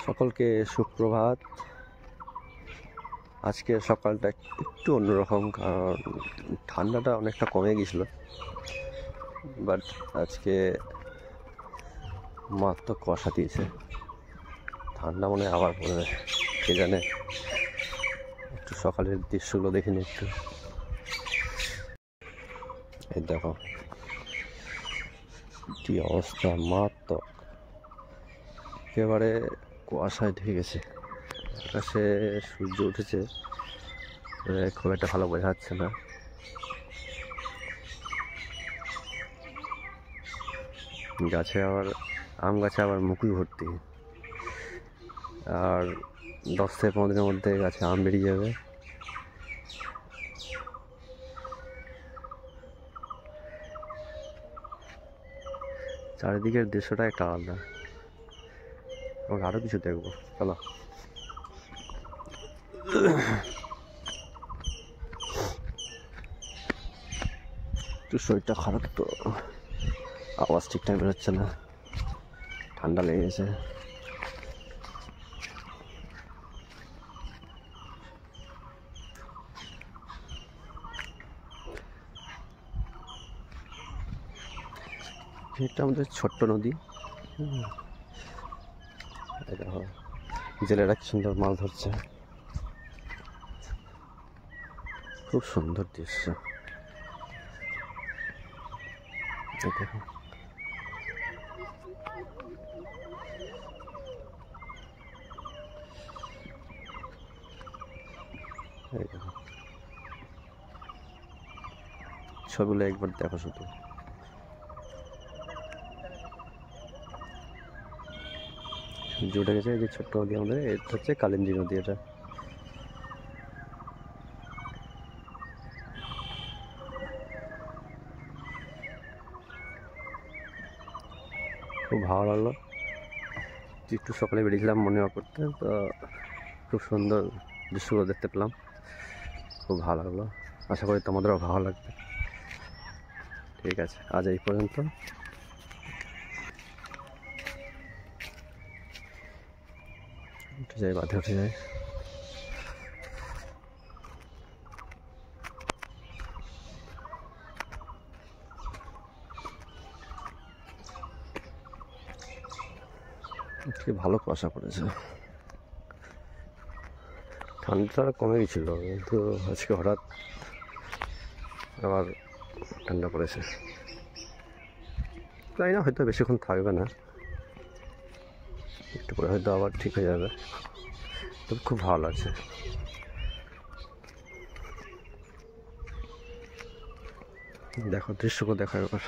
সকলকে সুপ্রভাত। আজকে সকালটা একটু অন্যরকম, কারণ ঠান্ডাটা অনেকটা কমে গেছিল, বাট আজকে মারাত্মক কুয়াশা দিয়েছে। ঠান্ডা মনে আবার পড়বে, কে জানে। একটু সকালের দৃশ্যগুলো দেখিনি একটু। এই দেখো কি অবস্থা, মারাত্মক। একেবারে কুয়াশায় ঢেকে গেছে। আকাশে সূর্য উঠেছে, খুব একটা ভালো বোঝা যাচ্ছে না। গাছে আবার আম গাছে আবার মুকুল ভর্তি, আর 10 থেকে 15 দিনের মধ্যে গাছে আম বেরিয়ে যাবে। চারিদিকের দৃশ্যটা একটা আলাদা। আমাকে আরো কিছু দেখবো, চলো। একটু শরীরটা খারাপ তো, আওয়াজ ঠিকঠাক বেরোচ্ছে না, ঠান্ডা লেগে গেছে। এটা আমাদের ছোট্ট নদী। দেখো জেলেরা কি সুন্দর মাছ ধরছে, খুব সুন্দর দৃশ্য। দেখো ছবিগুলো একবার দেখো শুধু। জুড়ে গেছে এই যে ছোট্ট নদী আমাদের, এটা হচ্ছে কালিন্দী নদী। এটা খুব ভালো লাগলো। একটু সকালে বেরিয়েছিলাম মর্নিং ওয়াক করতে, তো খুব সুন্দর দৃশ্যগুলো দেখতে পেলাম, খুব ভালো লাগলো। আশা করি তোমাদেরও ভালো লাগবে। ঠিক আছে, আজ এই পর্যন্ত। উঠে যাই, বাদে উঠে যাই। আজকে ভালো কুয়াশা পড়েছে, ঠান্ডাটা কমে গেছিল, কিন্তু আজকে হঠাৎ আবার ঠান্ডা পড়েছে। তাই না, হয়তো বেশিক্ষণ থাকবে না, একটু পরে হয়তো আবার ঠিক হয়ে যাবে। তবে খুব ভালো লাগছে। দেখো দৃশ্যগুলো দেখো এবার।